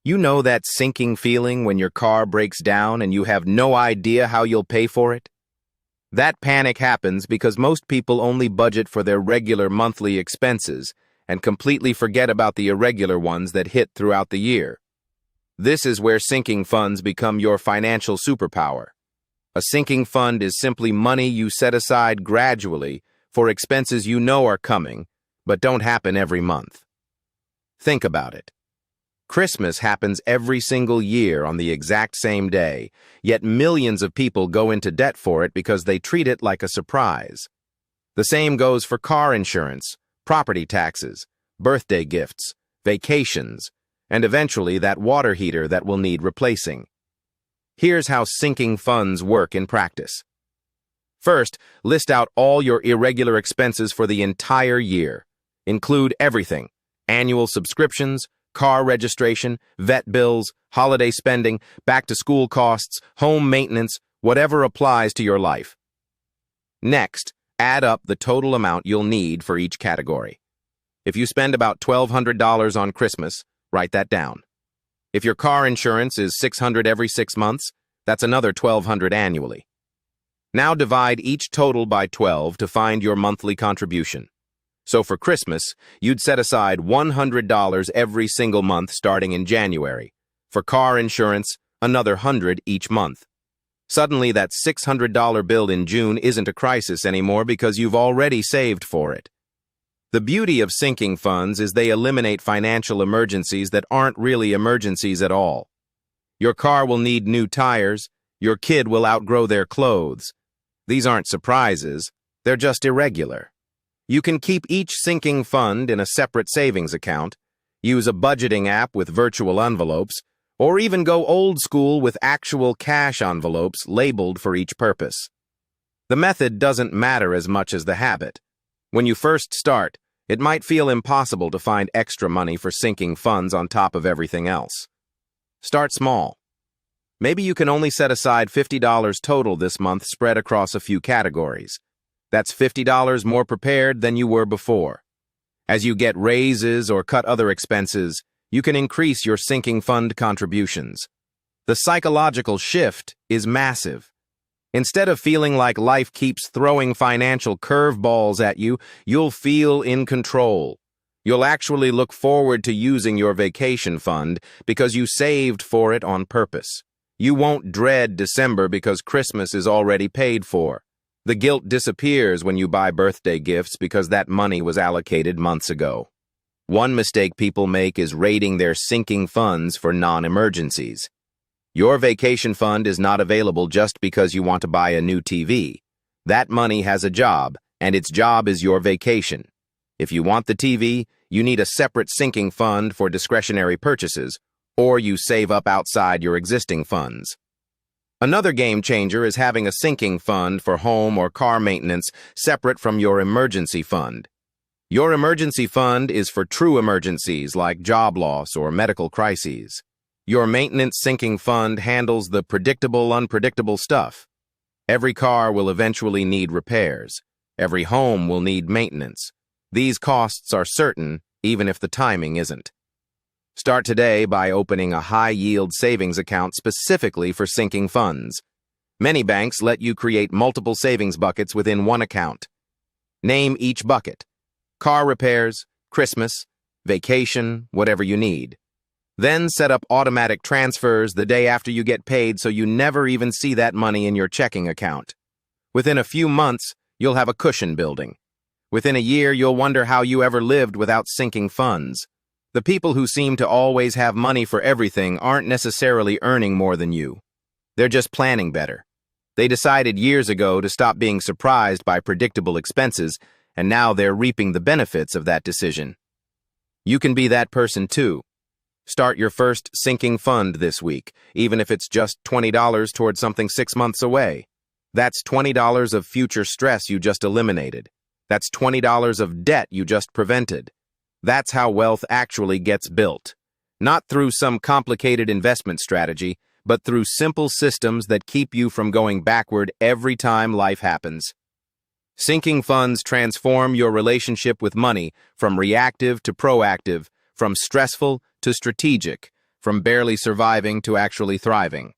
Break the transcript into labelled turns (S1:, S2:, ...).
S1: You know that sinking feeling when your car breaks down and you have no idea how you'll pay for it? That panic happens because most people only budget for their regular monthly expenses and completely forget about the irregular ones that hit throughout the year. This is where sinking funds become your financial superpower. A sinking fund is simply money you set aside gradually for expenses you know are coming, but don't happen every month. Think about it. Christmas happens every single year on the exact same day, yet millions of people go into debt for it because they treat it like a surprise. The same goes for car insurance, property taxes, birthday gifts, vacations, and eventually that water heater that will need replacing. Here's how sinking funds work in practice. First, list out all your irregular expenses for the entire year. Include everything: annual subscriptions, car registration, vet bills, holiday spending, back-to-school costs, home maintenance, whatever applies to your life. Next, add up the total amount you'll need for each category. If you spend about $1,200 on Christmas, write that down. If your car insurance is $600 every 6 months, that's another $1,200 annually. Now divide each total by 12 to find your monthly contribution. So for Christmas, you'd set aside $100 every single month starting in January. For car insurance, another $100 each month. Suddenly, that $600 bill in June isn't a crisis anymore because you've already saved for it. The beauty of sinking funds is they eliminate financial emergencies that aren't really emergencies at all. Your car will need new tires. Your kid will outgrow their clothes. These aren't surprises. They're just irregular. You can keep each sinking fund in a separate savings account, use a budgeting app with virtual envelopes, or even go old school with actual cash envelopes labeled for each purpose. The method doesn't matter as much as the habit. When you first start, it might feel impossible to find extra money for sinking funds on top of everything else. Start small. Maybe you can only set aside $50 total this month spread across a few categories. That's $50 more prepared than you were before. As you get raises or cut other expenses, you can increase your sinking fund contributions. The psychological shift is massive. Instead of feeling like life keeps throwing financial curveballs at you, you'll feel in control. You'll actually look forward to using your vacation fund because you saved for it on purpose. You won't dread December because Christmas is already paid for. The guilt disappears when you buy birthday gifts because that money was allocated months ago. One mistake people make is raiding their sinking funds for non-emergencies. Your vacation fund is not available just because you want to buy a new TV. That money has a job, and its job is your vacation. If you want the TV, you need a separate sinking fund for discretionary purchases, or you save up outside your existing funds. Another game changer is having a sinking fund for home or car maintenance separate from your emergency fund. Your emergency fund is for true emergencies like job loss or medical crises. Your maintenance sinking fund handles the predictable, unpredictable stuff. Every car will eventually need repairs. Every home will need maintenance. These costs are certain, even if the timing isn't. Start today by opening a high-yield savings account specifically for sinking funds. Many banks let you create multiple savings buckets within one account. Name each bucket: car repairs, Christmas, vacation, whatever you need. Then set up automatic transfers the day after you get paid so you never even see that money in your checking account. Within a few months, you'll have a cushion building. Within a year, you'll wonder how you ever lived without sinking funds. The people who seem to always have money for everything aren't necessarily earning more than you. They're just planning better. They decided years ago to stop being surprised by predictable expenses, and now they're reaping the benefits of that decision. You can be that person too. Start your first sinking fund this week, even if it's just $20 towards something 6 months away. That's $20 of future stress you just eliminated. That's $20 of debt you just prevented. That's how wealth actually gets built. Not through some complicated investment strategy, but through simple systems that keep you from going backward every time life happens. Sinking funds transform your relationship with money from reactive to proactive, from stressful to strategic, from barely surviving to actually thriving.